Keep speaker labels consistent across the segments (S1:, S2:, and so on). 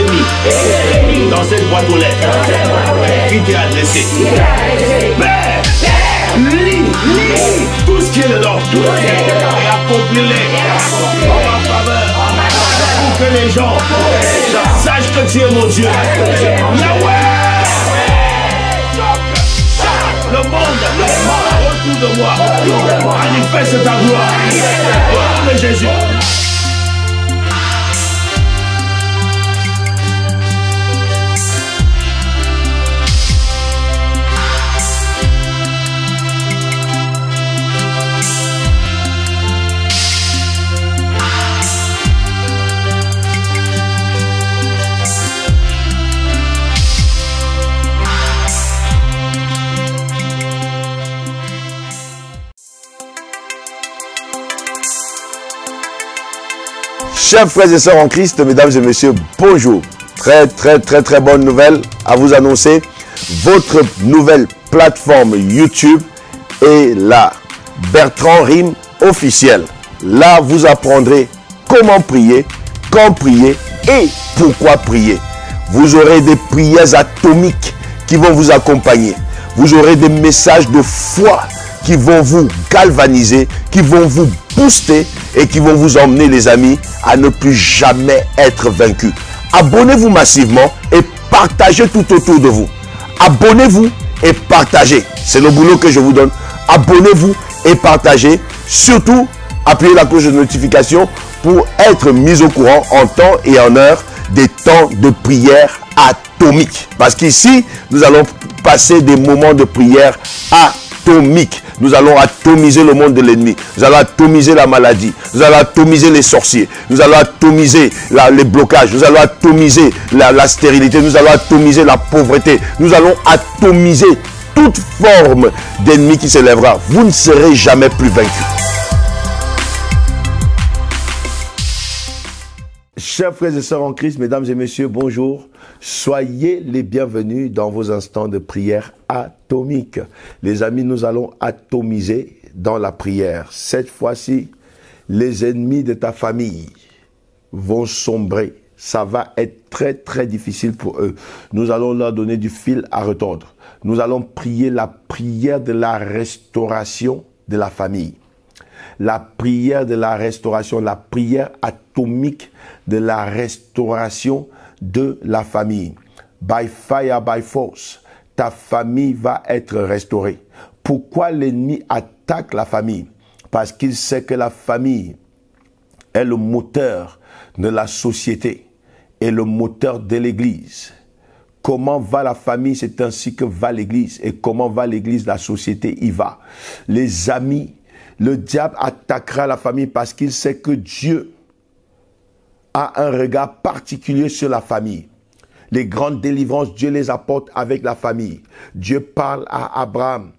S1: mis dans cette boîte aux lettres qui t'est adressée. Père, lis tout ce qui est dedans et accomplis-les en ma faveur pour que les gens sachent que tu es mon Dieu. Yahweh! Le monde autour de moi manifeste ta gloire. Au nom de Jésus.
S2: Chers frères et sœurs en Christ, mesdames et messieurs, bonjour. Très bonne nouvelle à vous annoncer. Votre nouvelle plateforme YouTube est là. Bertrand Rime officiel. Là, vous apprendrez comment prier, quand prier et pourquoi prier. Vous aurez des prières atomiques qui vont vous accompagner. Vous aurez des messages de foi qui vont vous galvaniser, qui vont vous booster et qui vont vous emmener, les amis, à ne plus jamais être vaincus. Abonnez-vous massivement et partagez tout autour de vous. Abonnez-vous et partagez. C'est le boulot que je vous donne. Abonnez-vous et partagez. Surtout, appuyez la cloche de notification pour être mis au courant en temps et en heure des temps de prière atomique. Parce qu'ici, nous allons passer des moments de prière atomique. Nous allons atomiser le monde de l'ennemi. Nous allons atomiser la maladie. Nous allons atomiser les sorciers. Nous allons atomiser les blocages. Nous allons atomiser la stérilité. Nous allons atomiser la pauvreté. Nous allons atomiser toute forme d'ennemi qui s'élèvera. Vous ne serez jamais plus vaincus. Chers frères et sœurs en Christ, mesdames et messieurs, bonjour. Soyez les bienvenus dans vos instants de prière atomique. Les amis, nous allons atomiser dans la prière. Cette fois-ci, les ennemis de ta famille vont sombrer. Ça va être très difficile pour eux. Nous allons leur donner du fil à retordre. Nous allons prier la prière de la restauration de la famille. La prière de la restauration, la prière atomique de la restauration de la famille. By fire, by force, ta famille va être restaurée. Pourquoi l'ennemi attaque la famille? Parce qu'il sait que la famille est le moteur de la société et le moteur de l'église. Comment va la famille, c'est ainsi que va l'église. Et comment va l'église, la société y va. Les amis, le diable attaquera la famille parce qu'il sait que Dieu a un regard particulier sur la famille. Les grandes délivrances, Dieu les apporte avec la famille. Dieu parle à Abraham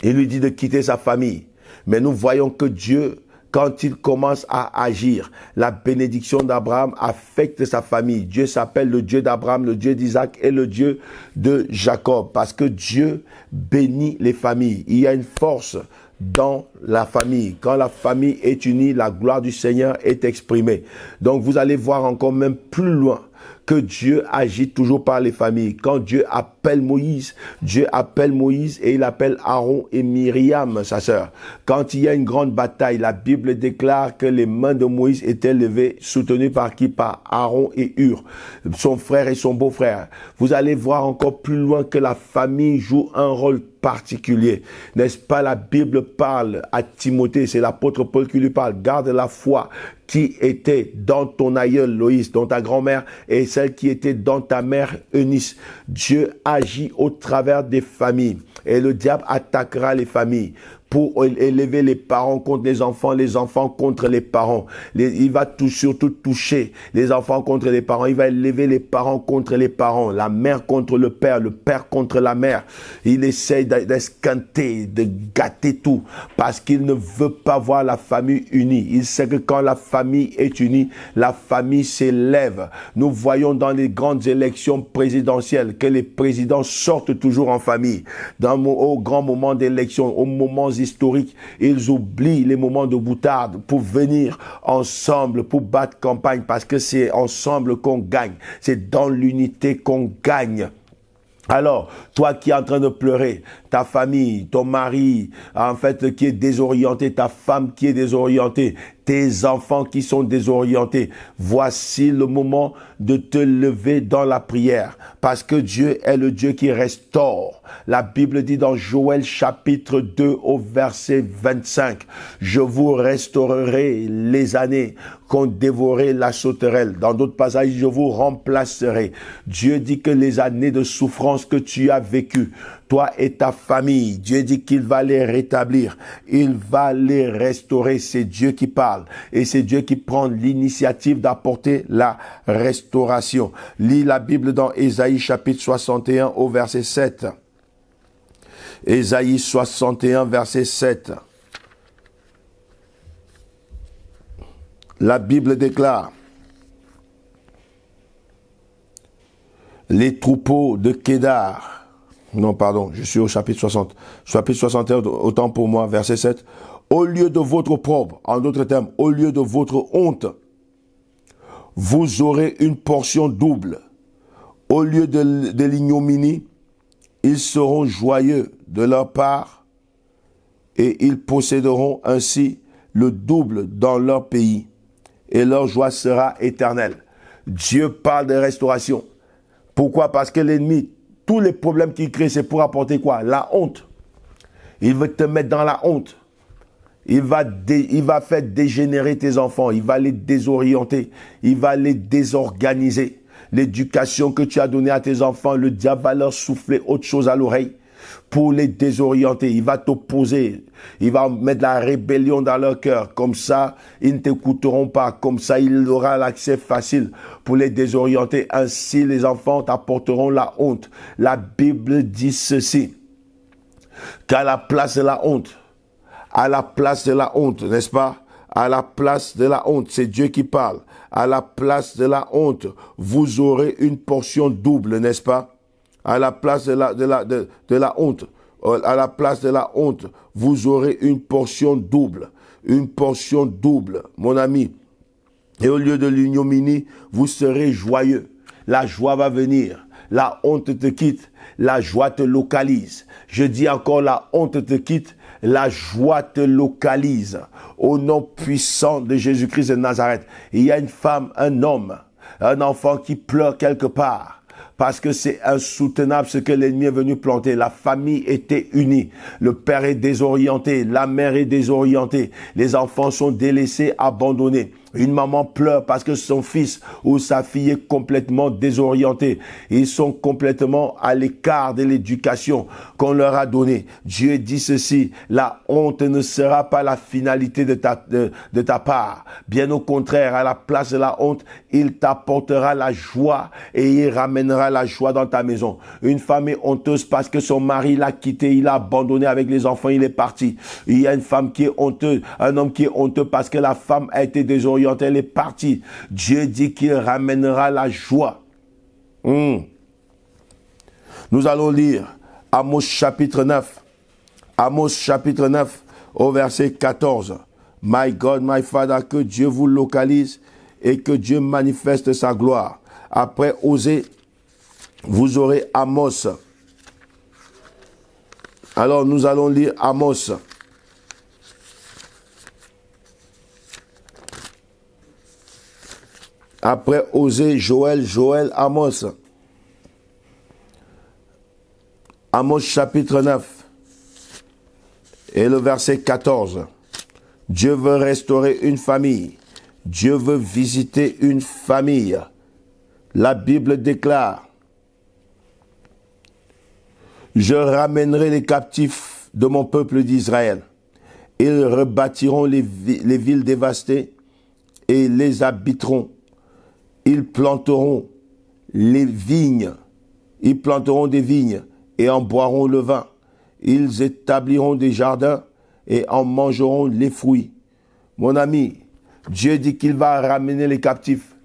S2: et lui dit de quitter sa famille. Mais nous voyons que Dieu, quand il commence à agir, la bénédiction d'Abraham affecte sa famille. Dieu s'appelle le Dieu d'Abraham, le Dieu d'Isaac et le Dieu de Jacob. Parce que Dieu bénit les familles. Il y a une force dans la famille. Quand la famille est unie, la gloire du Seigneur est exprimée. Donc vous allez voir encore même plus loin que Dieu agit toujours par les familles. Quand Dieu appelle Moïse et il appelle Aaron et Myriam, sa sœur. Quand il y a une grande bataille, la Bible déclare que les mains de Moïse étaient levées, soutenues par qui? Par Aaron et Hur, son frère et son beau-frère. Vous allez voir encore plus loin que la famille joue un rôle particulier. N'est-ce pas? La Bible parle à Timothée, c'est l'apôtre Paul qui lui parle. Garde la foi qui était dans ton aïeul Loïs, dans ta grand-mère, et celle qui était dans ta mère Eunice. Dieu agit au travers des familles. Et le diable attaquera les familles pour élever les parents contre les enfants contre les parents. Il va surtout toucher les enfants contre les parents. Il va élever les parents contre les parents, la mère contre le père contre la mère. Il essaye d'esquinter, de gâter tout parce qu'il ne veut pas voir la famille unie. Il sait que quand la famille est unie, la famille s'élève. Nous voyons dans les grandes élections présidentielles que les présidents sortent toujours en famille. Au grand moment d'élection, aux moments choses historiques. Ils oublient les moments de boutade pour venir ensemble, pour battre campagne, parce que c'est ensemble qu'on gagne. C'est dans l'unité qu'on gagne. Alors, toi qui es en train de pleurer, ta famille, ton mari, en fait, qui est désorienté, ta femme qui est désorientée, tes enfants qui sont désorientés, voici le moment de te lever dans la prière, parce que Dieu est le Dieu qui restaure. La Bible dit dans Joël chapitre 2 au verset 25, « Je vous restaurerai les années qu'ont dévoré la sauterelle. » Dans d'autres passages, « Je vous remplacerai. » Dieu dit que les années de souffrance que tu as vécues, toi et ta famille, Dieu dit qu'il va les rétablir. Il va les restaurer. C'est Dieu qui parle. Et c'est Dieu qui prend l'initiative d'apporter la restauration. Lis la Bible dans Ésaïe chapitre 61 au verset 7. Ésaïe 61 verset 7. La Bible déclare: les troupeaux de Kédar. Non, pardon, je suis au chapitre 60. Chapitre 61, autant pour moi, verset 7. Au lieu de votre opprobre, en d'autres termes, au lieu de votre honte, vous aurez une portion double. Au lieu de l'ignominie, ils seront joyeux de leur part et ils posséderont ainsi le double dans leur pays. Et leur joie sera éternelle. Dieu parle de restauration. Pourquoi? Parce que l'ennemi, tous les problèmes qu'il crée, c'est pour apporter quoi? La honte. Il veut te mettre dans la honte. Il va faire dégénérer tes enfants. Il va les désorienter. Il va les désorganiser. L'éducation que tu as donnée à tes enfants, le diable va leur souffler autre chose à l'oreille pour les désorienter. Il va t'opposer. Il va mettre la rébellion dans leur cœur. Comme ça, ils ne t'écouteront pas. Comme ça, il aura l'accès facile pour les désorienter. Ainsi, les enfants t'apporteront la honte. La Bible dit ceci, qu'à la place de la honte, n'est-ce pas? À la place de la honte, c'est Dieu qui parle. À la place de la honte, vous aurez une portion double, n'est-ce pas? À la place de la honte, à la place de la honte, vous aurez une portion double. Une portion double, mon ami. Et au lieu de l'ignominie, vous serez joyeux. La joie va venir. La honte te quitte. La joie te localise. Je dis encore, la honte te quitte. La joie te localise. Au nom puissant de Jésus-Christ de Nazareth. Il y a une femme, un homme, un enfant qui pleure quelque part. Parce que c'est insoutenable ce que l'ennemi est venu planter. La famille était unie. Le père est désorienté. La mère est désorientée. Les enfants sont délaissés, abandonnés. Une maman pleure parce que son fils ou sa fille est complètement désorienté. Ils sont complètement à l'écart de l'éducation qu'on leur a donnée. Dieu dit ceci, la honte ne sera pas la finalité de ta part. Bien au contraire, à la place de la honte, il t'apportera la joie et il ramènera la joie dans ta maison. Une femme est honteuse parce que son mari l'a quitté, il l'a abandonné avec les enfants, il est parti. Il y a une femme qui est honteuse, un homme qui est honteux parce que la femme a été désorientée. Elle est partie. Dieu dit qu'il ramènera la joie. Nous allons lire Amos chapitre 9. Amos chapitre 9 au verset 14. My God, my Father, que Dieu vous localise et que Dieu manifeste sa gloire. Après Osée, vous aurez Amos. Alors nous allons lire Amos. Après Osée, Joël, Amos. Amos chapitre 9 et le verset 14. Dieu veut restaurer une famille. Dieu veut visiter une famille. La Bible déclare: je ramènerai les captifs de mon peuple d'Israël. Ils rebâtiront les villes dévastées et les habiteront. Ils planteront les vignes. Ils planteront des vignes et en boiront le vin. Ils établiront des jardins et en mangeront les fruits. Mon ami, Dieu dit qu'il va ramener les captifs.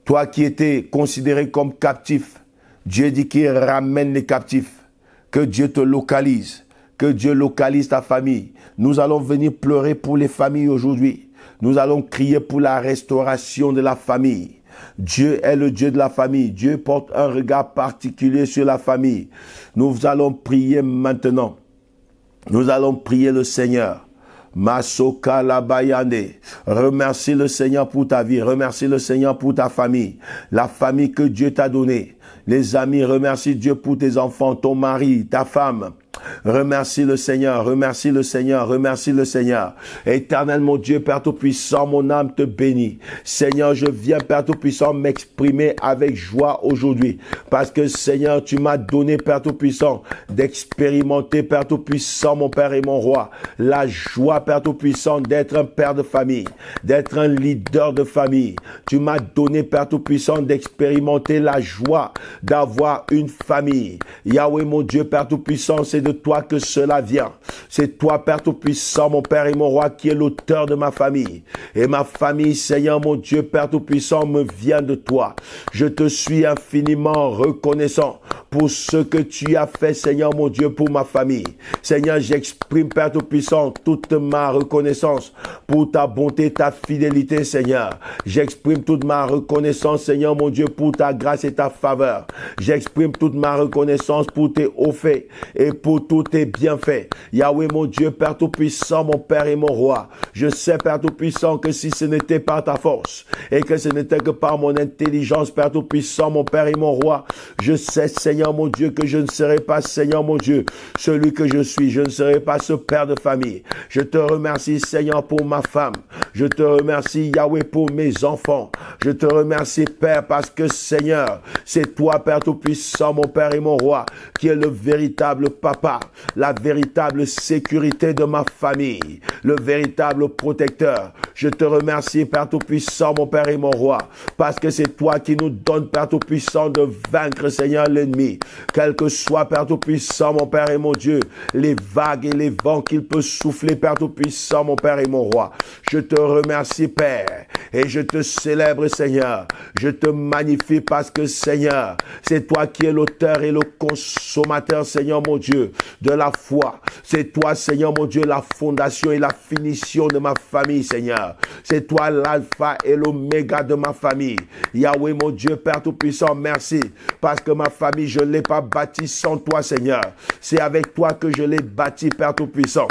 S2: Toi qui étais considéré comme captif, Dieu dit qu'il ramène les captifs. Que Dieu te localise. que Dieu localise ta famille. Nous allons venir pleurer pour les familles aujourd'hui. Nous allons crier pour la restauration de la famille. Dieu est le Dieu de la famille. Dieu porte un regard particulier sur la famille. Nous allons prier maintenant. Nous allons prier le Seigneur. Masoka la bayande. Remercie le Seigneur pour ta vie. Remercie le Seigneur pour ta famille. La famille que Dieu t'a donnée. Les amis, remercie Dieu pour tes enfants, ton mari, ta femme. Remercie le Seigneur, remercie le Seigneur, remercie le Seigneur. Éternel mon Dieu, Père Tout-Puissant, mon âme te bénit. Seigneur, je viens, Père Tout-Puissant, m'exprimer avec joie aujourd'hui. Parce que, Seigneur, tu m'as donné, Père Tout-Puissant, d'expérimenter, Père Tout-Puissant, mon Père et mon Roi, la joie, Père Tout-Puissant, d'être un père de famille, d'être un leader de famille. Tu m'as donné, Père Tout-Puissant, d'expérimenter la joie d'avoir une famille. Yahweh, mon Dieu, Père Tout-Puissant, c'est de toi que cela vient. C'est toi, Père Tout-Puissant, mon Père et mon Roi, qui est l'auteur de ma famille. Et ma famille, Seigneur, mon Dieu, Père Tout-Puissant, me vient de toi. Je te suis infiniment reconnaissant pour ce que tu as fait, Seigneur, mon Dieu, pour ma famille. Seigneur, j'exprime, Père Tout-Puissant, toute ma reconnaissance pour ta bonté, ta fidélité, Seigneur. J'exprime toute ma reconnaissance, Seigneur, mon Dieu, pour ta grâce et ta faveur. J'exprime toute ma reconnaissance pour tes hauts faits et pour tous tes bienfaits. Yahweh, mon Dieu, Père Tout-Puissant, mon Père et mon Roi. Je sais, Père Tout-Puissant, que si ce n'était pas ta force et que ce n'était que par mon intelligence, Père Tout-Puissant, mon Père et mon Roi, je sais, Seigneur, mon Dieu, que je ne serai pas, Seigneur, mon Dieu, celui que je suis. Je ne serai pas ce père de famille. Je te remercie, Seigneur, pour ma femme. Je te remercie, Yahweh, pour mes enfants. Je te remercie, Père, parce que, Seigneur, c'est toi, Père Tout-Puissant, mon Père et mon Roi, qui est le véritable papa, la véritable sécurité de ma famille, le véritable protecteur. Je te remercie, Père Tout-Puissant, mon Père et mon Roi, parce que c'est toi qui nous donnes, Père Tout-Puissant, de vaincre, Seigneur, l'ennemi. Quel que soit, Père Tout-Puissant, mon Père et mon Dieu, les vagues et les vents qu'il peut souffler, Père Tout-Puissant, mon Père et mon Roi. Je te remercie, Père, et je te célèbre, Seigneur. Je te magnifie parce que, Seigneur, c'est toi qui es l'auteur et le consommateur, Seigneur, mon Dieu, de la foi. C'est toi, Seigneur, mon Dieu, la fondation et la finition de ma famille, Seigneur. C'est toi l'alpha et l'oméga de ma famille. Yahweh, mon Dieu, Père Tout-Puissant, merci, parce que ma famille, je ne l'ai pas bâtie sans toi, Seigneur. C'est avec toi que je l'ai bâtie, Père Tout-Puissant.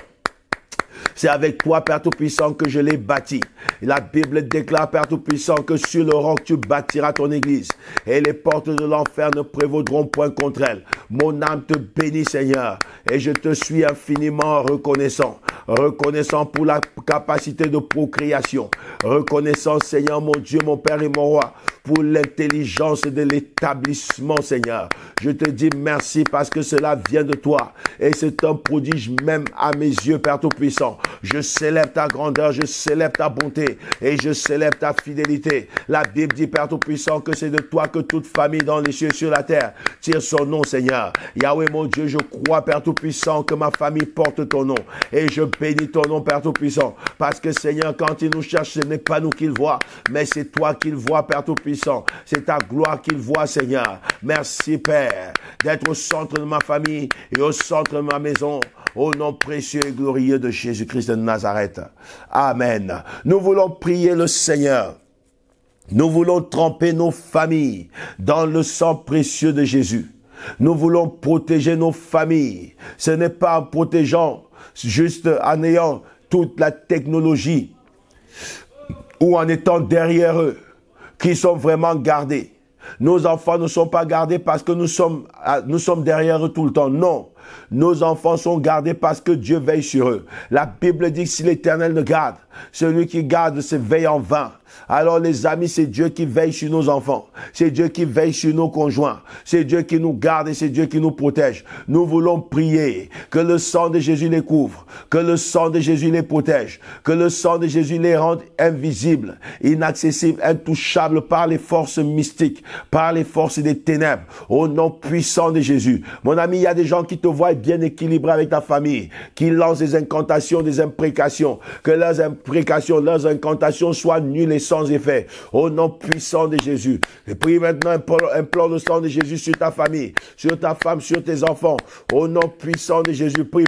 S2: C'est avec toi, Père Tout-Puissant, que je l'ai bâti. La Bible déclare, Père Tout-Puissant, que sur le roc, tu bâtiras ton église. Et les portes de l'enfer ne prévaudront point contre elle. Mon âme te bénit, Seigneur. Et je te suis infiniment reconnaissant. Reconnaissant pour la capacité de procréation. Reconnaissant, Seigneur, mon Dieu, mon Père et mon Roi, pour l'intelligence de l'établissement, Seigneur. Je te dis merci parce que cela vient de toi. Et c'est un prodige même à mes yeux, Père Tout-Puissant. Je célèbre ta grandeur, je célèbre ta bonté et je célèbre ta fidélité. La Bible dit, Père Tout-Puissant, que c'est de toi que toute famille dans les cieux et sur la terre tire son nom, Seigneur. Yahweh, mon Dieu, je crois, Père Tout-Puissant, que ma famille porte ton nom. Et je bénis ton nom, Père Tout-Puissant. Parce que, Seigneur, quand il nous cherche, ce n'est pas nous qu'il voit, mais c'est toi qu'il voit, Père Tout-Puissant. C'est ta gloire qu'il voit, Seigneur. Merci, Père, d'être au centre de ma famille et au centre de ma maison. Au nom précieux et glorieux de Jésus-Christ de Nazareth. Amen. Nous voulons prier le Seigneur. Nous voulons tremper nos familles dans le sang précieux de Jésus. Nous voulons protéger nos familles. Ce n'est pas en protégeant, juste en ayant toute la technologie ou en étant derrière eux qui sont vraiment gardés. Nos enfants ne sont pas gardés parce que nous sommes derrière eux tout le temps. Non. Nos enfants sont gardés parce que Dieu veille sur eux. La Bible dit que si l'Éternel ne garde, celui qui garde se veille en vain. Alors les amis, c'est Dieu qui veille sur nos enfants. C'est Dieu qui veille sur nos conjoints. C'est Dieu qui nous garde et c'est Dieu qui nous protège. Nous voulons prier que le sang de Jésus les couvre, que le sang de Jésus les protège, que le sang de Jésus les rende invisibles, inaccessibles, intouchables par les forces mystiques, par les forces des ténèbres, au nom puissant de Jésus. Mon ami, il y a des gens qui te voient bien équilibrés avec ta famille, qui lancent des incantations, des imprécations, que leurs imprécations, leurs incantations soient nulles et sans effet. Au nom puissant de Jésus. Je prie maintenant, implore le sang de Jésus sur ta famille, sur ta femme, sur tes enfants. Au nom puissant de Jésus, prie.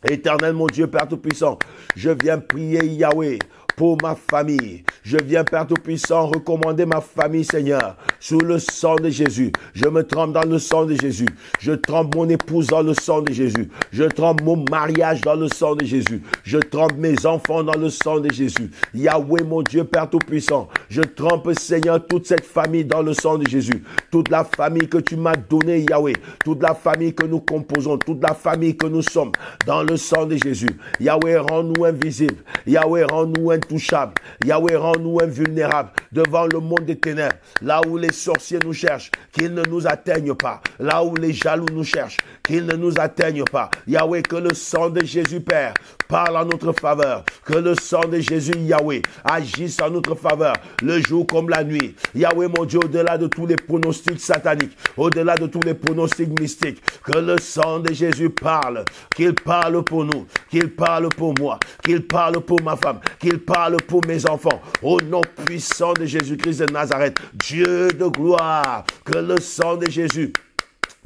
S2: Éternel mon Dieu, Père Tout-Puissant, je viens prier Yahweh pour ma famille. Je viens, Père Tout-Puissant, recommander ma famille, Seigneur, sous le sang de Jésus. Je me trempe dans le sang de Jésus. Je trempe mon épouse dans le sang de Jésus. Je trempe mon mariage dans le sang de Jésus. Je trempe mes enfants dans le sang de Jésus. Yahweh, mon Dieu, Père Tout-Puissant, je trempe, Seigneur, toute cette famille dans le sang de Jésus. Toute la famille que tu m'as donnée, Yahweh. Toute la famille que nous composons. Toute la famille que nous sommes dans le sang de Jésus. Yahweh, rends-nous invisibles. Yahweh, rends-nous intouchables. Yahweh, rends-nous invulnérables devant le monde des ténèbres. Là où les sorciers nous cherchent, qu'ils ne nous atteignent pas. Là où les jaloux nous cherchent, qu'ils ne nous atteignent pas. Yahweh, que le sang de Jésus, Père, parle en notre faveur. Que le sang de Jésus, Yahweh, agisse en notre faveur, le jour comme la nuit. Yahweh, mon Dieu, au-delà de tous les pronostics sataniques, au-delà de tous les pronostics mystiques, que le sang de Jésus parle, qu'il parle pour nous, qu'il parle pour moi, qu'il parle pour ma femme, qu'il parle pour mes enfants. Au nom puissant de Jésus-Christ de Nazareth, Dieu de gloire, que le sang de Jésus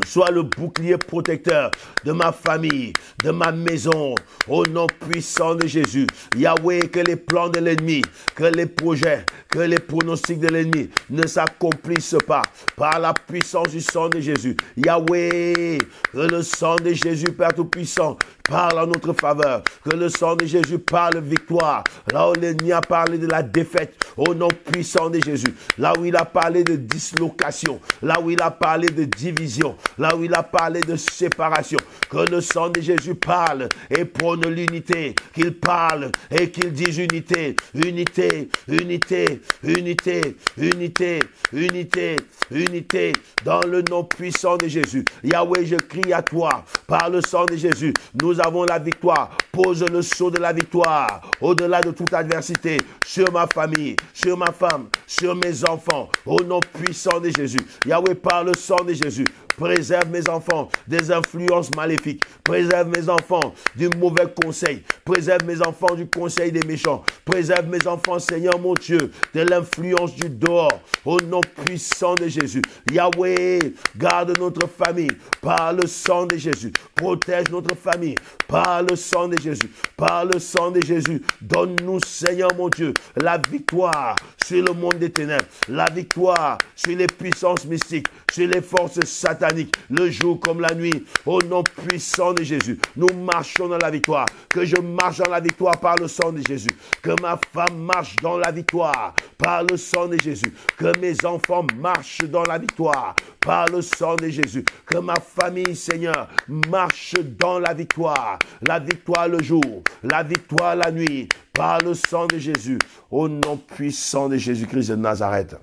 S2: soit le bouclier protecteur de ma famille, de ma maison, au nom puissant de Jésus. Yahweh, que les plans de l'ennemi, que les projets, que les pronostics de l'ennemi ne s'accomplissent pas par la puissance du sang de Jésus. Yahweh, que le sang de Jésus, Père Tout-Puissant, parle en notre faveur. Que le sang de Jésus parle victoire. Là où l'ennemi a parlé de la défaite, au nom puissant de Jésus. Là où il a parlé de dislocation. Là où il a parlé de division. Là où il a parlé de séparation. Que le sang de Jésus parle et prône l'unité. Qu'il parle et qu'il dise unité. Unité, unité, unité, unité, unité, unité. Dans le nom puissant de Jésus. Yahweh, je crie à toi. Par le sang de Jésus, nous avons la victoire. Pose le sceau de la victoire au-delà de toute adversité sur ma famille, sur ma femme, sur mes enfants, au nom puissant de Jésus. Yahweh, par le sang de Jésus, préserve mes enfants des influences maléfiques. Préserve mes enfants du mauvais conseil. Préserve mes enfants du conseil des méchants. Préserve mes enfants, Seigneur mon Dieu, de l'influence du dehors. Au nom puissant de Jésus. Yahweh, garde notre famille par le sang de Jésus. Protège notre famille par le sang de Jésus. Par le sang de Jésus. Donne-nous, Seigneur mon Dieu, la victoire sur le monde des ténèbres. La victoire sur les puissances mystiques, sur les forces sataniques, le jour comme la nuit. Au nom puissant de Jésus, nous marchons dans la victoire. Que je marche dans la victoire par le sang de Jésus. Que ma femme marche dans la victoire par le sang de Jésus. Que mes enfants marchent dans la victoire par le sang de Jésus. Que ma famille, Seigneur, marche dans la victoire. La victoire le jour, la victoire la nuit, par le sang de Jésus. Au nom puissant de Jésus-Christ de Nazareth.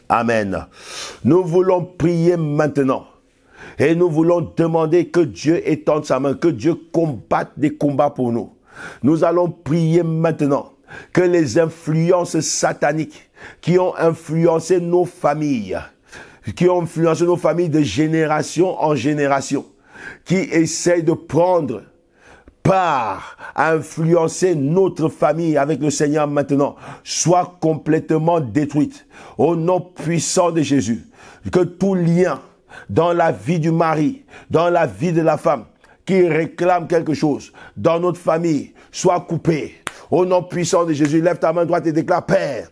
S2: Amen. Nous voulons prier maintenant. Et nous voulons demander que Dieu étende sa main, que Dieu combatte des combats pour nous. Nous allons prier maintenant que les influences sataniques qui ont influencé nos familles, de génération en génération, qui essayent de prendre part à influencer notre famille avec le Seigneur maintenant, soient complètement détruites. Au nom puissant de Jésus, que tout lien dans la vie du mari, dans la vie de la femme, qui réclame quelque chose dans notre famille, soit coupé. Au nom puissant de Jésus, lève ta main droite et déclare: Père,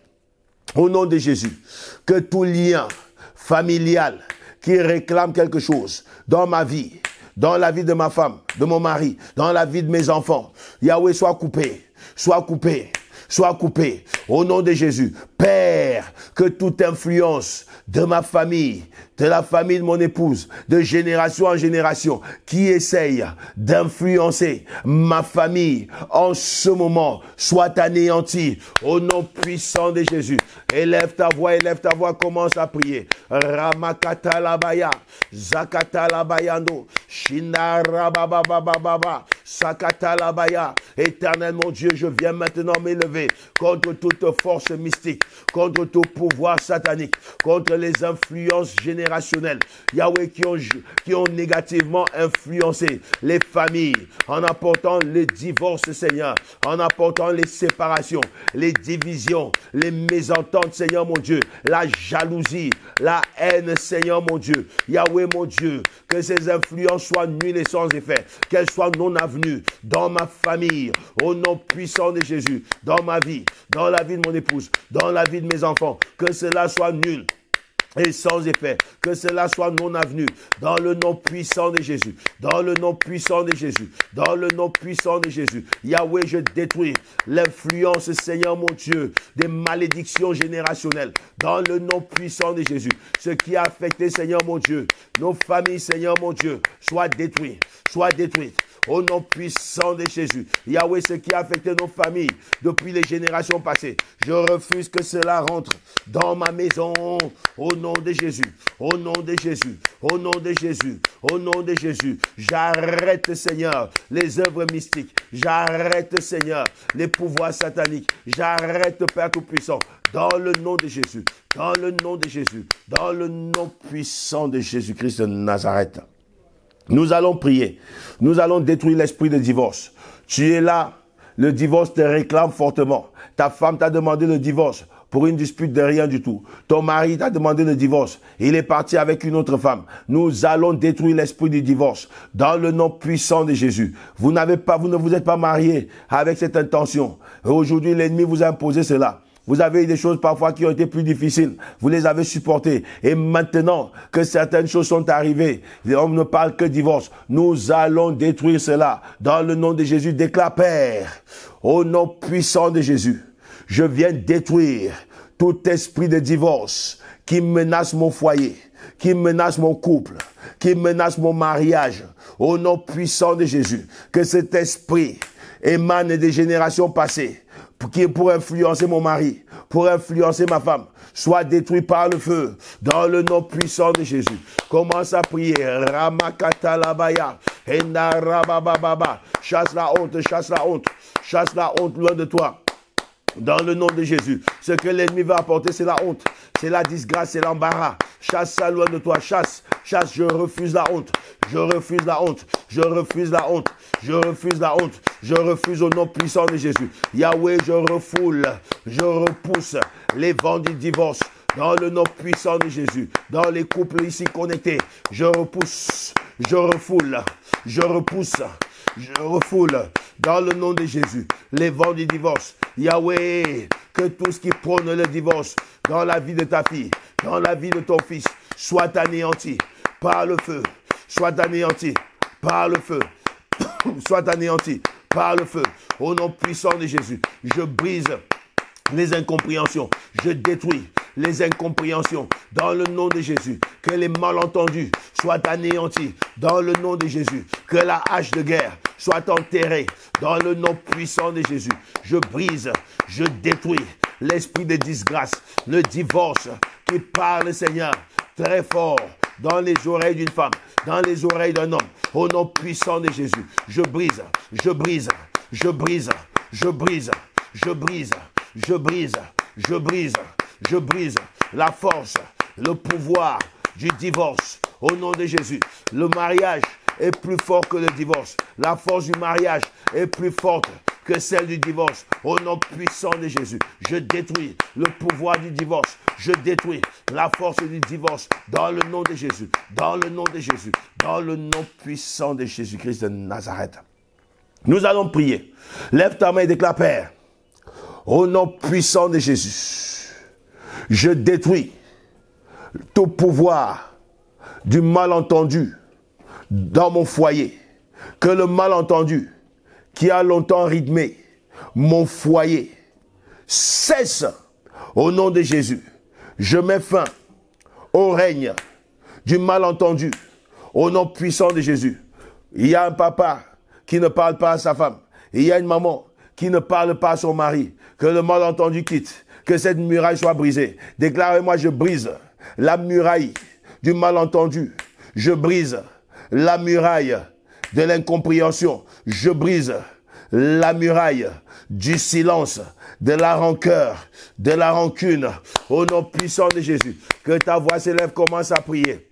S2: au nom de Jésus, que tout lien familial qui réclame quelque chose dans ma vie, dans la vie de ma femme, de mon mari, dans la vie de mes enfants, Yahweh, soit coupé, soit coupé, soit coupé. Au nom de Jésus, Père, que toute influence de ma famille, de la famille de mon épouse, de génération en génération, qui essaye d'influencer ma famille en ce moment, soit anéantie. Au nom puissant de Jésus, élève ta voix, commence à prier. Ramakata labaya, zakata labayando, shinara bababababa, sakata labaya, Éternel mon Dieu, je viens maintenant m'élever contre toute force mystique, contre tout pouvoir satanique, contre les influences générationnelles, Yahweh, qui ont négativement influencé les familles, en apportant les divorces, Seigneur, en apportant les séparations, les divisions, les mésententes, Seigneur mon Dieu, la jalousie, la haine, Seigneur mon Dieu. Yahweh mon Dieu, que ces influences soient nulles et sans effet, qu'elles soient non avenues dans ma famille, au nom puissant de Jésus, dans ma vie, dans la vie de mon épouse, dans la vie de mes enfants, que cela soit nul et sans effet, que cela soit non avenu, dans le nom puissant de Jésus, dans le nom puissant de Jésus, dans le nom puissant de Jésus. Yahweh, je détruis l'influence, Seigneur mon Dieu, des malédictions générationnelles, dans le nom puissant de Jésus. Ce qui a affecté, Seigneur mon Dieu, nos familles, Seigneur mon Dieu, soit détruit, soit détruite. Au nom puissant de Jésus. Yahweh, ce qui a affecté nos familles depuis les générations passées, je refuse que cela rentre dans ma maison. Au nom de Jésus. Au nom de Jésus. Au nom de Jésus. Au nom de Jésus. J'arrête, Seigneur, les œuvres mystiques. J'arrête, Seigneur, les pouvoirs sataniques. J'arrête, Père Tout-Puissant. Dans le nom de Jésus. Dans le nom de Jésus. Dans le nom puissant de Jésus-Christ de Nazareth. Nous allons prier. Nous allons détruire l'esprit de divorce. Tu es là. Le divorce te réclame fortement. Ta femme t'a demandé le divorce pour une dispute de rien du tout. Ton mari t'a demandé le divorce. Il est parti avec une autre femme. Nous allons détruire l'esprit du divorce dans le nom puissant de Jésus. Vous ne vous êtes pas marié avec cette intention. Et aujourd'hui, l'ennemi vous a imposé cela. Vous avez eu des choses parfois qui ont été plus difficiles. Vous les avez supportées. Et maintenant que certaines choses sont arrivées, on ne parle que divorce. Nous allons détruire cela. Dans le nom de Jésus, déclare Père, au nom puissant de Jésus, je viens détruire tout esprit de divorce qui menace mon foyer, qui menace mon couple, qui menace mon mariage. Au nom puissant de Jésus, que cet esprit émane des générations passées, qui est pour influencer mon mari, pour influencer ma femme, soit détruit par le feu, dans le nom puissant de Jésus. Commence à prier. Ramakatalabaya, Endarabababa. Chasse la honte, chasse la honte, chasse la honte loin de toi. Dans le nom de Jésus, ce que l'ennemi va apporter, c'est la honte, c'est la disgrâce, c'est l'embarras. Chasse ça loin de toi, chasse, chasse, je refuse la honte, je refuse la honte, je refuse la honte, je refuse la honte, je refuse au nom puissant de Jésus. Yahweh, je refoule, je repousse les vents du divorce. Dans le nom puissant de Jésus, dans les couples ici connectés, je repousse, je refoule, je repousse, je refoule, dans le nom de Jésus, les vents du divorce. Yahweh, que tout ce qui prône le divorce dans la vie de ta fille, dans la vie de ton fils, soit anéanti par le feu, soit anéanti par le feu, soit anéanti par le feu. Au nom puissant de Jésus, je brise les incompréhensions, je détruis les incompréhensions dans le nom de Jésus. Que les malentendus soient anéantis dans le nom de Jésus. Que la hache de guerre soit enterrée dans le nom puissant de Jésus. Je brise, je détruis l'esprit de disgrâce, le divorce qui parle, Seigneur, très fort dans les oreilles d'une femme, dans les oreilles d'un homme. Au nom puissant de Jésus, je brise, je brise, je brise, je brise, je brise, je brise, je brise. Je brise la force, le pouvoir du divorce. Au nom de Jésus, le mariage est plus fort que le divorce. La force du mariage est plus forte que celle du divorce. Au nom puissant de Jésus, je détruis le pouvoir du divorce. Je détruis la force du divorce dans le nom de Jésus. Dans le nom de Jésus. Dans le nom puissant de Jésus-Christ de Nazareth. Nous allons prier. Lève ta main et déclare Père. Au nom puissant de Jésus. Je détruis tout pouvoir du malentendu dans mon foyer. Que le malentendu qui a longtemps rythmé mon foyer cesse au nom de Jésus. Je mets fin au règne du malentendu au nom puissant de Jésus. Il y a un papa qui ne parle pas à sa femme. Il y a une maman qui ne parle pas à son mari. Que le malentendu quitte. Que cette muraille soit brisée. Déclarez-moi, je brise la muraille du malentendu. Je brise la muraille de l'incompréhension. Je brise la muraille du silence, de la rancœur, de la rancune. Au nom puissant de Jésus, que ta voix s'élève, commence à prier.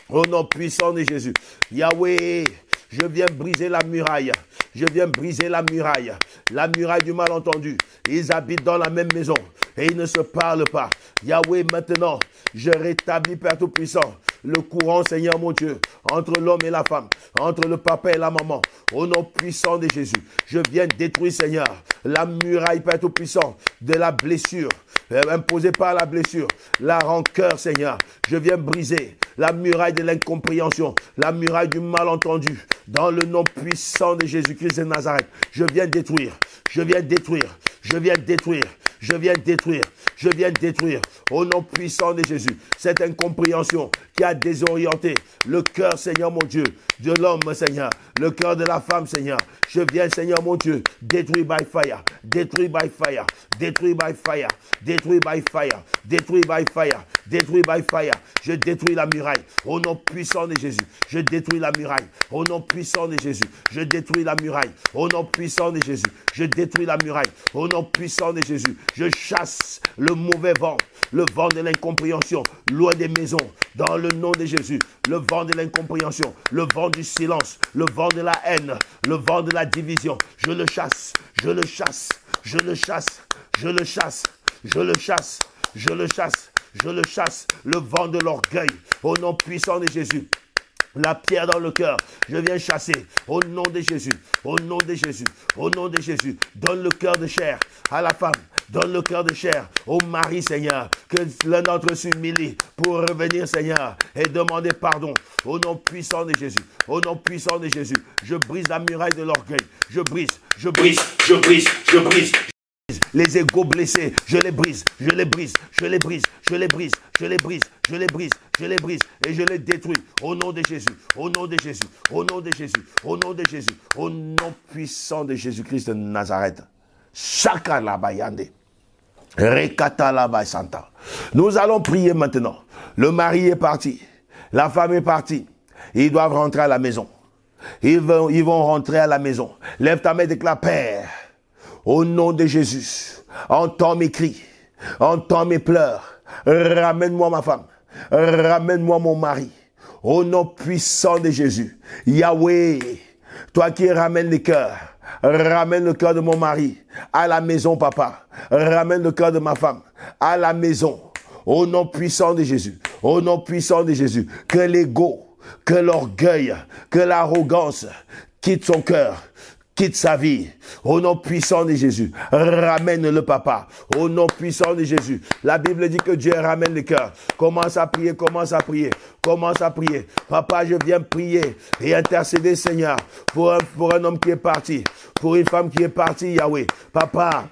S2: Au nom puissant de Jésus. Yahweh, je viens briser la muraille. Je viens briser la muraille du malentendu. Ils habitent dans la même maison et ils ne se parlent pas. Yahweh, maintenant, je rétablis, Père Tout-Puissant, le courant, Seigneur mon Dieu, entre l'homme et la femme, entre le papa et la maman. Au nom puissant de Jésus, je viens détruire, Seigneur, la muraille, Père Tout-Puissant, de la blessure, imposée par la blessure, la rancœur, Seigneur. Je viens briser la muraille de l'incompréhension, la muraille du malentendu, dans le nom puissant de Jésus-Christ de Nazareth. Je viens détruire, je viens détruire, je viens détruire, je viens détruire, je viens détruire, au nom puissant de Jésus, cette incompréhension qui a désorienté le cœur, Seigneur mon Dieu, de l'homme, Seigneur, le cœur de la femme, Seigneur. Je viens, Seigneur mon Dieu, détruire by fire, détruire by fire, détruire by fire, détruire by fire, détruire by fire, détruire by fire. Je détruis la muraille, au nom puissant de Jésus. Je détruis la muraille, au nom puissant de Jésus. Je détruis la muraille, au nom puissant de Jésus. Je détruis la muraille, au nom puissant de Jésus. Je chasse le mauvais vent, le vent de l'incompréhension, loin des maisons, dans le nom de Jésus. Le vent de l'incompréhension, le vent du silence, le vent de la haine, le vent de la division. Je le chasse, je le chasse, je le chasse, je le chasse, je le chasse, je le chasse, je le chasse. Le vent de l'orgueil, au nom puissant de Jésus. La pierre dans le cœur, je viens chasser au nom de Jésus, au nom de Jésus, au nom de Jésus. Donne le cœur de chair à la femme, donne le cœur de chair au mari, Seigneur, que l'un d'entre eux s'humilie pour revenir, Seigneur, et demander pardon. Au nom puissant de Jésus, au nom puissant de Jésus, je brise la muraille de l'orgueil, je brise, je brise, je brise, je brise. Les égos blessés, je les brise, je les brise, je les brise, je les brise, je les brise, je les brise, je les brise et je les détruis au nom de Jésus, au nom de Jésus, au nom de Jésus, au nom de Jésus, au nom puissant de Jésus-Christ de Nazareth. Shakalabayande. Rekatalabai Santa. Nous allons prier maintenant. Le mari est parti, la femme est partie. Ils doivent rentrer à la maison. Ils vont rentrer à la maison. Lève ta main et déclare: Père, au nom de Jésus, entends mes cris, entends mes pleurs, ramène-moi ma femme, ramène-moi mon mari, au nom puissant de Jésus. Yahweh, toi qui ramènes les cœurs, ramène le cœur de mon mari à la maison, papa, ramène le cœur de ma femme à la maison, au nom puissant de Jésus, au nom puissant de Jésus. Que l'ego, que l'orgueil, que l'arrogance quitte son cœur, quitte sa vie, au nom puissant de Jésus. Ramène le papa, au nom puissant de Jésus. La Bible dit que Dieu ramène le cœur. Commence à prier, commence à prier, commence à prier. Papa, je viens prier et intercéder, Seigneur, pour un homme qui est parti, pour une femme qui est partie, Yahweh. Papa,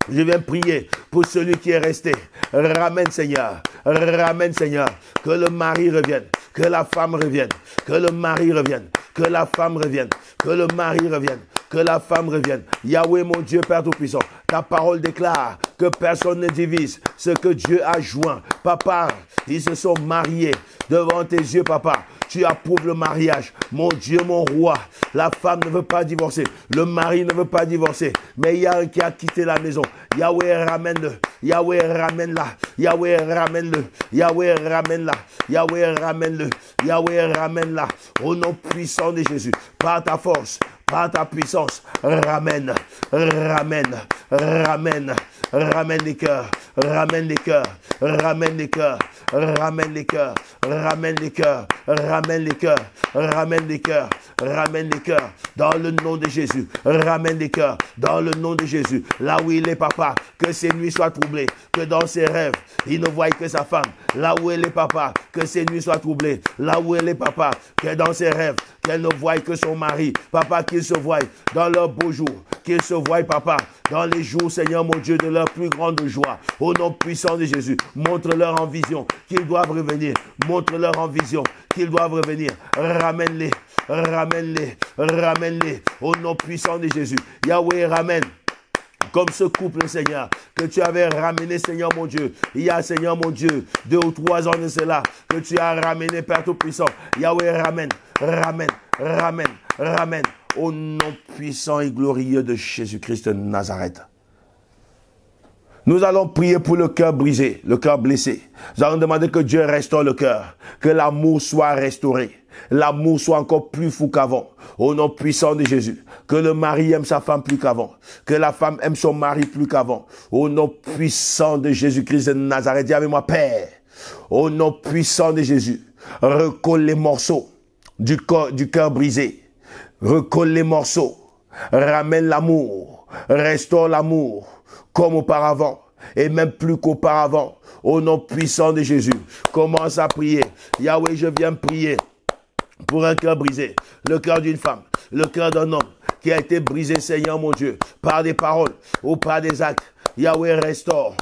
S2: je viens prier pour celui qui est resté. Ramène, Seigneur. Ramène, Seigneur. Que le mari revienne. Que la femme revienne. Que le mari revienne. Que la femme revienne. Que le mari revienne. Que la femme revienne. Yahweh, mon Dieu, Père Tout-Puissant, ta parole déclare que personne ne divise ce que Dieu a joint. Papa, ils se sont mariés devant tes yeux, papa. Tu approuves le mariage. Mon Dieu, mon roi. La femme ne veut pas divorcer. Le mari ne veut pas divorcer. Mais il y a un qui a quitté la maison. Yahweh, ramène-le. Yahweh, ramène-la. Yahweh, ramène-le. Yahweh, ramène-la. Yahweh, ramène-le. Yahweh, ramène-la. Au nom puissant de Jésus. Par ta force, par ta puissance, ramène, ramène, ramène, ramène les cœurs, ramène les cœurs, ramène les cœurs, ramène les cœurs, ramène les cœurs, ramène les cœurs, ramène les cœurs, ramène les cœurs, dans le nom de Jésus, ramène les cœurs, dans le nom de Jésus, là où il est, papa, que ses nuits soient troublées, que dans ses rêves, il ne voie que sa femme, là où elle est, papa, que ses nuits soient troublées, là où elle est, papa, que dans ses rêves, qu'elle ne voie que son mari, papa, qu'il se voie dans leurs beaux jours, qu'ils se voient, papa, dans les jours, Seigneur mon Dieu, de leur plus grande joie. Au nom puissant de Jésus, montre-leur en vision qu'ils doivent revenir. Montre-leur en vision qu'ils doivent revenir. Ramène-les, ramène-les, ramène-les. Au nom puissant de Jésus. Yahweh, ramène. Comme ce couple, Seigneur, que tu avais ramené, Seigneur mon Dieu. Il y a, Seigneur mon Dieu, 2 ou 3 ans de cela, que tu as ramené, Père Tout-Puissant. Yahweh, ramène, ramène, ramène, ramène. au nom puissant et glorieux de Jésus-Christ de Nazareth. Nous allons prier pour le cœur brisé, le cœur blessé. Nous allons demander que Dieu restaure le cœur, que l'amour soit restauré, l'amour soit encore plus fou qu'avant, au nom puissant de Jésus. Que le mari aime sa femme plus qu'avant, que la femme aime son mari plus qu'avant, au nom puissant de Jésus-Christ de Nazareth. Dis avec moi, Père, au nom puissant de Jésus, recolle les morceaux du cœur brisé, recolle les morceaux, ramène l'amour, restaure l'amour, comme auparavant, et même plus qu'auparavant, au nom puissant de Jésus. Commence à prier. Yahweh, je viens prier pour un cœur brisé, le cœur d'une femme, le cœur d'un homme qui a été brisé, Seigneur mon Dieu, par des paroles ou par des actes. Yahweh, restaure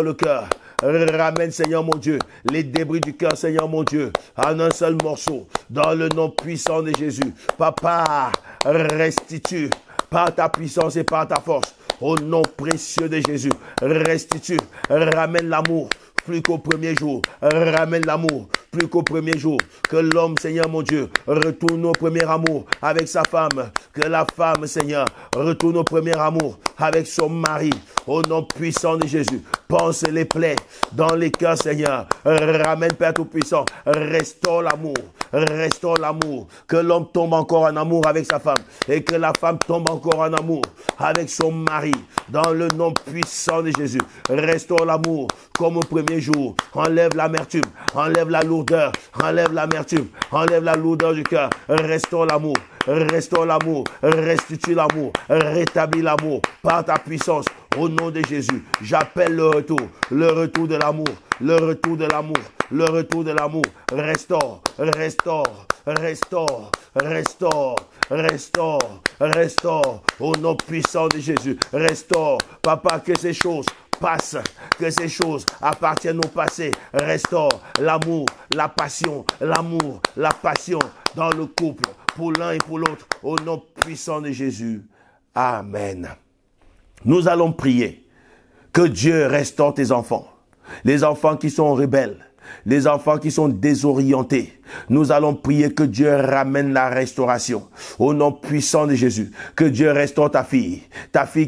S2: le cœur. Ramène, Seigneur mon Dieu, les débris du cœur, Seigneur mon Dieu, en un seul morceau, dans le nom puissant de Jésus. Papa, restitue par ta puissance et par ta force. Au nom précieux de Jésus, restitue, ramène l'amour plus qu'au premier jour, ramène l'amour plus qu'au premier jour, que l'homme, Seigneur mon Dieu, retourne au premier amour avec sa femme, que la femme, Seigneur, retourne au premier amour avec son mari, au nom puissant de Jésus. Pense les plaies dans les cœurs, Seigneur, ramène, Père Tout-Puissant, restaure l'amour, que l'homme tombe encore en amour avec sa femme, et que la femme tombe encore en amour avec son mari, dans le nom puissant de Jésus. Restaure l'amour comme au premier jour, enlève l'amertume, enlève la lourdeur, enlève l'amertume, enlève la lourdeur du cœur, restaure l'amour, restitue l'amour, rétablis l'amour par ta puissance. Au nom de Jésus, j'appelle le retour de l'amour, le retour de l'amour, le retour de l'amour. Restaure. Au nom puissant de Jésus, restaure. Papa, que ces choses passent, que ces choses appartiennent au passé. Restaure l'amour, la passion dans le couple, pour l'un et pour l'autre. Au nom puissant de Jésus. Amen. Nous allons prier que Dieu restaure tes enfants. Les enfants qui sont rebelles, les enfants qui sont désorientés. Nous allons prier que Dieu ramène la restauration. Au nom puissant de Jésus, que Dieu restaure ta fille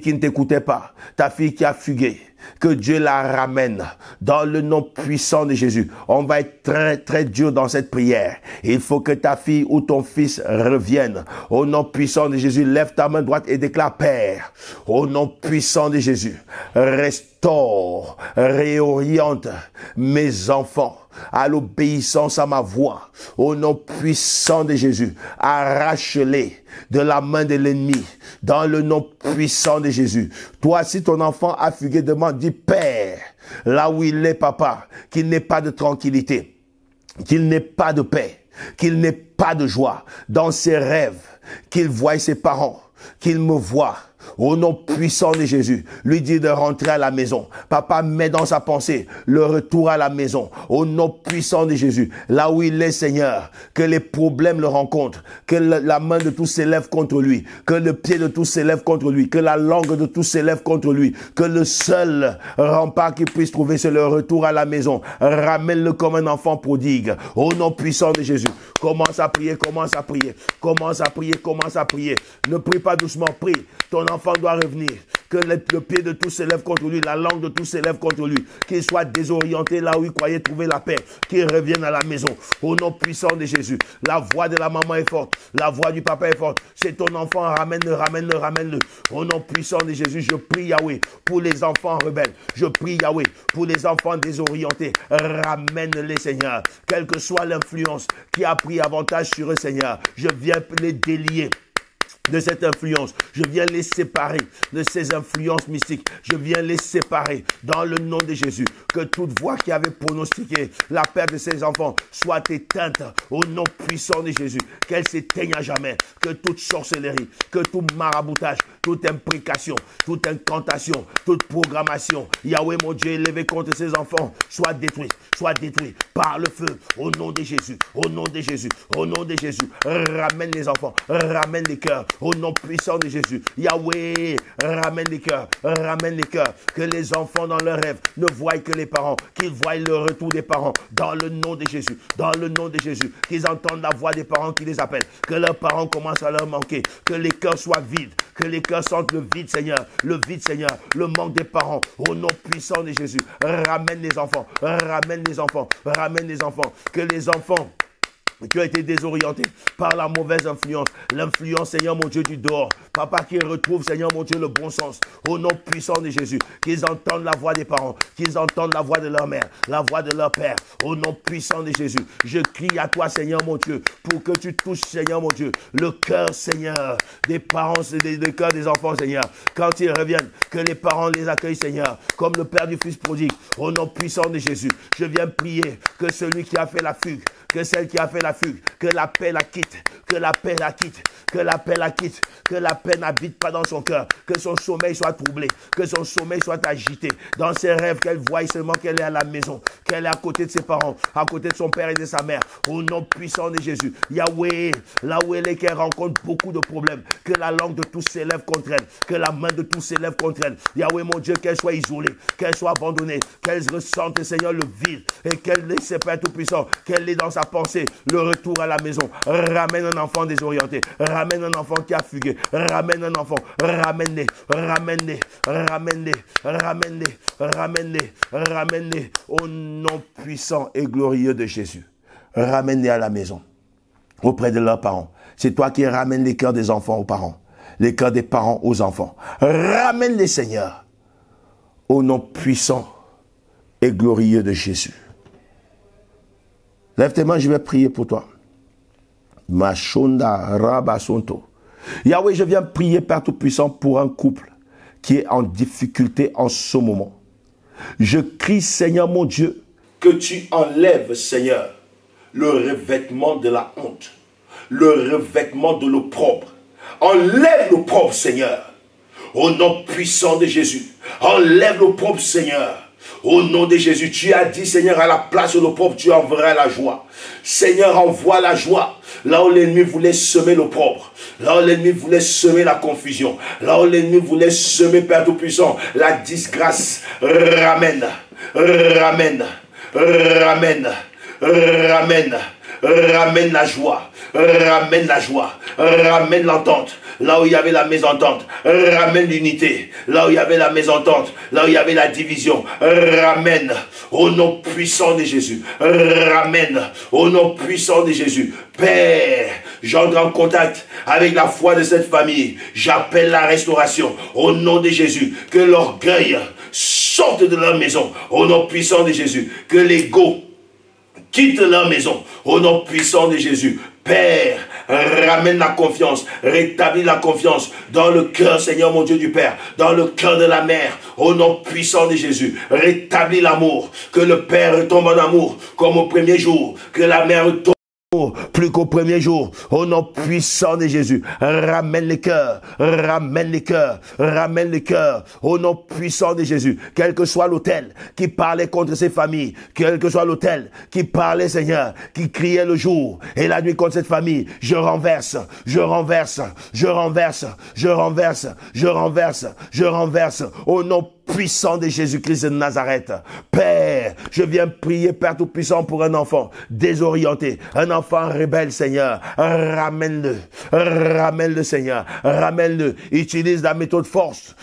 S2: qui ne t'écoutait pas, ta fille qui a fugué. Que Dieu la ramène dans le nom puissant de Jésus. On va être très très dur dans cette prière. Il faut que ta fille ou ton fils revienne. Au nom puissant de Jésus, lève ta main droite et déclare: Père, au nom puissant de Jésus, restaure, réoriente mes enfants à l'obéissance à ma voix. Au nom puissant de Jésus, arrache-les de la main de l'ennemi, dans le nom puissant de Jésus. Toi, si ton enfant a fugué, demande, dis: Père, là où il est, papa, qu'il n'ait pas de tranquillité, qu'il n'ait pas de paix, qu'il n'ait pas de joie dans ses rêves, qu'il voie ses parents, qu'il me voie. Au nom puissant de Jésus, lui dit de rentrer à la maison. Papa, met dans sa pensée le retour à la maison. Au nom puissant de Jésus, là où il est, Seigneur, que les problèmes le rencontrent, que la main de tous s'élève contre lui, que le pied de tous s'élève contre lui, que la langue de tous s'élève contre lui, que le seul rempart qu'il puisse trouver, c'est le retour à la maison. Ramène-le comme un enfant prodigue. Au nom puissant de Jésus, commence à prier. Ne prie pas doucement, prie. Ton enfant doit revenir. Que le pied de tous s'élève contre lui, la langue de tous s'élève contre lui. Qu'il soit désorienté là où il croyait trouver la paix. Qu'il revienne à la maison. Au nom puissant de Jésus. La voix de la maman est forte. La voix du papa est forte. C'est ton enfant. Ramène-le. Au nom puissant de Jésus, je prie Yahweh pour les enfants rebelles. Je prie Yahweh pour les enfants désorientés. Ramène-les, Seigneur. Quelle que soit l'influence qui a pris avantage sur eux, Seigneur. Je viens les délier de cette influence. Je viens les séparer de ces influences mystiques. Je viens les séparer dans le nom de Jésus. Que toute voix qui avait pronostiqué la perte de ses enfants soit éteinte au nom puissant de Jésus. Qu'elle s'éteigne à jamais. Que toute sorcellerie, que tout maraboutage, toute imprécation, toute incantation, toute programmation, Yahweh mon Dieu élevé contre ses enfants, soit détruit par le feu au nom de Jésus. Ramène les enfants, ramène les cœurs. cœurs, au nom puissant de Jésus. Yahweh, ramène les cœurs, que les enfants dans leurs rêves ne voient que les parents, qu'ils voient le retour des parents, dans le nom de Jésus, qu'ils entendent la voix des parents qui les appellent, que leurs parents commencent à leur manquer, que les cœurs soient vides, que les cœurs sentent le vide, Seigneur, le manque des parents, au nom puissant de Jésus. Ramène les enfants, que les enfants qui ont été désorientés par la mauvaise influence, l'influence, Seigneur mon Dieu, du dehors. Papa, qu'ils retrouvent, Seigneur mon Dieu, le bon sens, au nom puissant de Jésus, qu'ils entendent la voix des parents, qu'ils entendent la voix de leur mère, la voix de leur père, au nom puissant de Jésus. Je crie à toi, Seigneur mon Dieu, pour que tu touches, Seigneur mon Dieu, le cœur, Seigneur, des parents, le cœur des enfants, Seigneur. Quand ils reviennent, que les parents les accueillent, Seigneur, comme le père du fils prodigue, au nom puissant de Jésus. Je viens prier que celui qui a fait la fugue, que celle qui a fait la fugue, que la paix la quitte, que la paix n'habite pas dans son cœur, que son sommeil soit troublé, que son sommeil soit agité, dans ses rêves qu'elle voie seulement qu'elle est à la maison, qu'elle est à côté de ses parents, à côté de son père et de sa mère, au nom puissant de Jésus. Yahweh, là où elle est, qu'elle rencontre beaucoup de problèmes, que la langue de tous s'élève contre elle, que la main de tous s'élève contre elle. Yahweh mon Dieu, qu'elle soit isolée, qu'elle soit abandonnée, qu'elle ressente, Seigneur, le vide, et qu'elle laisse ses pères tout-puissants, qu'elle ait dans sa pensée le retour à la maison. Ramène un enfant désorienté, ramène un enfant qui a fugué, ramène un enfant, ramène-les au nom puissant et glorieux de Jésus. Ramène-les à la maison, auprès de leurs parents. C'est toi qui ramènes les cœurs des enfants aux parents, les cœurs des parents aux enfants. Ramène-les, Seigneur, au nom puissant et glorieux de Jésus. Lève tes mains, je vais prier pour toi. Mashonda Rabasonto. Yahweh, je viens prier, Père Tout-Puissant, pour un couple qui est en difficulté en ce moment. Je crie, Seigneur mon Dieu, que tu enlèves, Seigneur, le revêtement de la honte, le revêtement de l'opprobre. Enlève l'opprobre, Seigneur, au nom puissant de Jésus. Enlève l'opprobre, Seigneur. Au nom de Jésus, tu as dit, Seigneur, à la place de l'opprobre, tu enverras la joie. Seigneur, envoie la joie. Là où l'ennemi voulait semer l'opprobre, là où l'ennemi voulait semer la confusion, là où l'ennemi voulait semer, Père Tout-Puissant, la disgrâce, ramène la joie, ramène l'entente. Là où il y avait la mésentente, ramène l'unité. Là où il y avait la mésentente, là où il y avait la division, ramène au nom puissant de Jésus. Ramène au nom puissant de Jésus. Père, j'entre en contact avec la foi de cette famille. J'appelle la restauration au nom de Jésus. Que l'orgueil sorte de leur maison au nom puissant de Jésus. Que l'ego quitte leur maison au nom puissant de Jésus. Père, ramène la confiance, rétablis la confiance dans le cœur, Seigneur mon Dieu du Père, dans le cœur de la mère, au nom puissant de Jésus. Rétablis l'amour, que le Père retombe en amour comme au premier jour, que la mère retombe plus qu'au premier jour, au nom puissant de Jésus. Ramène les cœurs, au nom puissant de Jésus. Quel que soit l'autel qui parlait contre ces familles, quel que soit l'autel qui parlait, Seigneur, qui criait le jour et la nuit contre cette famille, je renverse, au nom puissant de Jésus-Christ de Nazareth. Père, je viens prier, Père Tout-Puissant, pour un enfant désorienté, un enfant rebelle, Seigneur. Ramène-le, Seigneur. Ramène-le. Utilise la méthode forte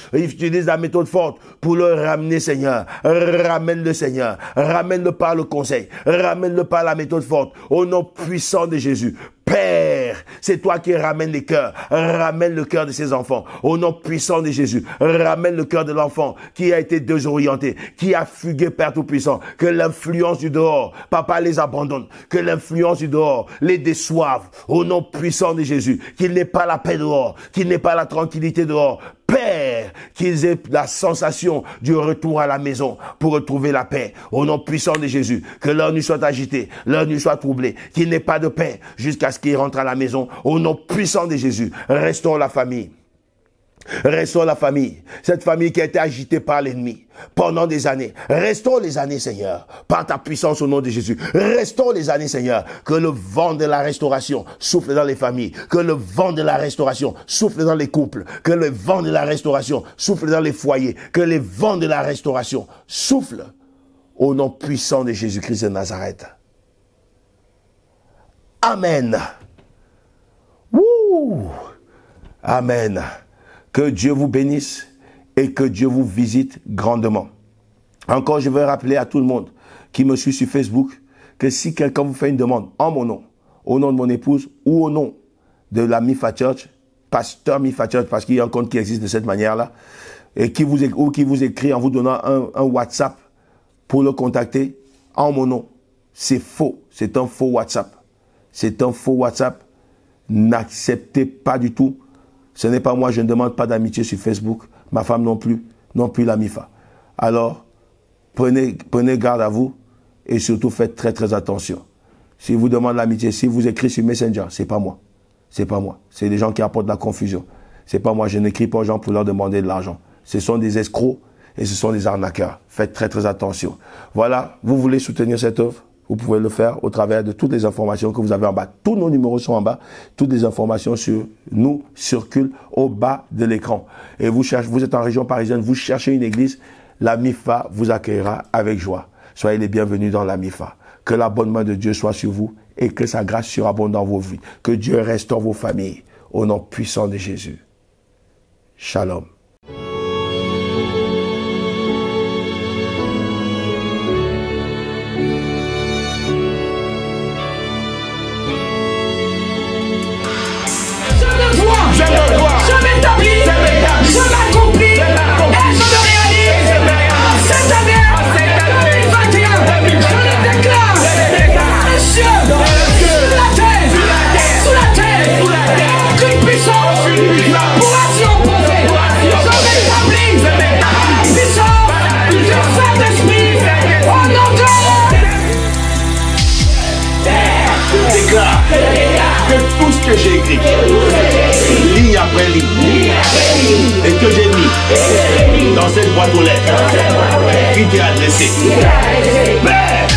S2: pour le ramener, Seigneur. Ramène-le, Seigneur. Ramène-le par le conseil. Ramène-le par la méthode forte. Au nom puissant de Jésus. Père, c'est toi qui ramènes les cœurs. Ramène le cœur de ces enfants. Au nom puissant de Jésus. Ramène le cœur de l'enfant qui a été désorienté, qui a fugué, Père Tout-Puissant. Que l'influence du dehors, Papa, les abandonne. Que l'influence du dehors les déçoive. Au nom puissant de Jésus. Qu'il n'ait pas la paix dehors. Qu'il n'ait pas la tranquillité dehors. Père, qu'ils aient la sensation du retour à la maison pour retrouver la paix. Au nom puissant de Jésus, que leur nuit soit agitée, leur nuit soit troublée, qu'il n'ait pas de paix jusqu'à ce qu'ils rentrent à la maison. Au nom puissant de Jésus, restaure la famille. Restaure la famille. Cette famille qui a été agitée par l'ennemi pendant des années. Restaure les années, Seigneur, par ta puissance au nom de Jésus. Restaure les années, Seigneur. Que le vent de la restauration souffle dans les familles. Que le vent de la restauration souffle dans les couples. Que le vent de la restauration souffle dans les foyers. Que les vents de la restauration soufflent au nom puissant de Jésus-Christ de Nazareth. Amen. Wouh. Amen. Que Dieu vous bénisse et que Dieu vous visite grandement. Encore, je veux rappeler à tout le monde qui me suit sur Facebook que si quelqu'un vous fait une demande en mon nom, au nom de mon épouse ou au nom de la Mifa Church, pasteur Mifa Church, parce qu'il y a un compte qui existe de cette manière-là, et qui vous écrit en vous donnant un WhatsApp pour le contacter en mon nom, c'est faux. C'est un faux WhatsApp. C'est un faux WhatsApp. N'acceptez pas du tout. Ce n'est pas moi, je ne demande pas d'amitié sur Facebook. Ma femme non plus la Mifa. Alors, prenez garde à vous et surtout faites très très attention. Si vous demandez l'amitié, si vous écrivez sur Messenger, c'est pas moi. C'est pas moi. C'est des gens qui apportent de la confusion. C'est pas moi. Je n'écris pas aux gens pour leur demander de l'argent. Ce sont des escrocs et ce sont des arnaqueurs. Faites très très attention. Voilà, vous voulez soutenir cette œuvre? Vous pouvez le faire au travers de toutes les informations que vous avez en bas. Tous nos numéros sont en bas. Toutes les informations sur nous circulent au bas de l'écran. Et vous êtes en région parisienne, vous cherchez une église, la Mifa vous accueillera avec joie. Soyez les bienvenus dans la Mifa. Que la bonne main de Dieu soit sur vous et que sa grâce surabonde dans vos vies. Que Dieu restaure vos familles au nom puissant de Jésus. Shalom.
S3: Je m'accomplis et je me réalise. Cette année 2021, je le déclare. Les cieux, sous la terre, aucune puissance pourra s'y opposer. Je m'établis par la puissance du Saint-Esprit au nom de
S1: Je déclare que tout ce que j'ai écrit, ligne après ligne, et que j'ai mis dans cette boîte aux lettres qui t'est adressée. Père,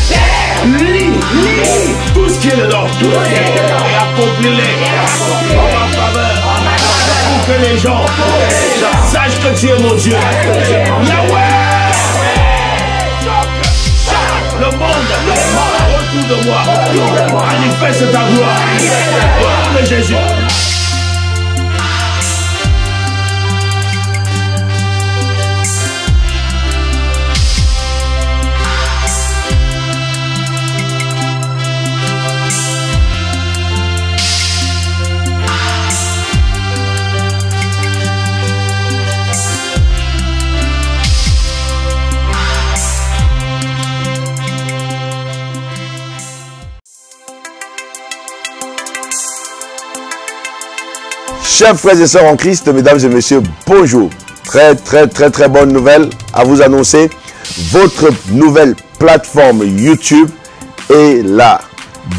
S1: lis tout ce qui est dedans et accomplis-les en ma faveur pour que les gens sachent que tu es mon Dieu. Yahweh! Le monde autour de moi manifeste ta gloire. Au nom de Jésus.
S2: Chers frères et sœurs en Christ, mesdames et messieurs, bonjour. Très bonne nouvelle à vous annoncer. Votre nouvelle plateforme YouTube est là.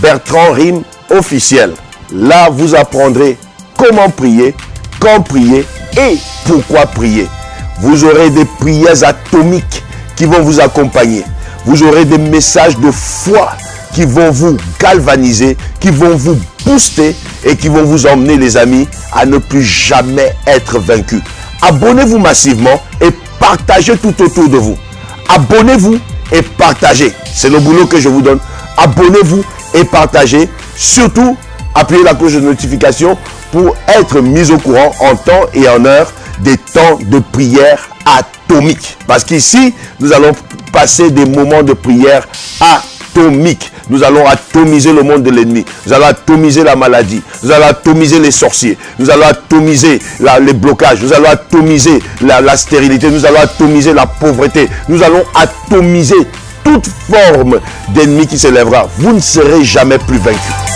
S2: Bertrand Rime officiel. Là, vous apprendrez comment prier, quand prier et pourquoi prier. Vous aurez des prières atomiques qui vont vous accompagner. Vous aurez des messages de foi qui vont vous galvaniser, qui vont vous booster et qui vont vous emmener, les amis, à ne plus jamais être vaincus. Abonnez-vous massivement et partagez tout autour de vous. Abonnez-vous et partagez. C'est le boulot que je vous donne. Abonnez-vous et partagez. Surtout, appuyez la cloche de notification pour être mis au courant en temps et en heure des temps de prière atomique. Parce qu'ici, nous allons passer des moments de prière atomique. Nous allons atomiser le monde de l'ennemi. Nous allons atomiser la maladie. Nous allons atomiser les sorciers. Nous allons atomiser les blocages. Nous allons atomiser la stérilité. Nous allons atomiser la pauvreté. Nous allons atomiser toute forme d'ennemi qui s'élèvera. Vous ne serez jamais plus vaincus.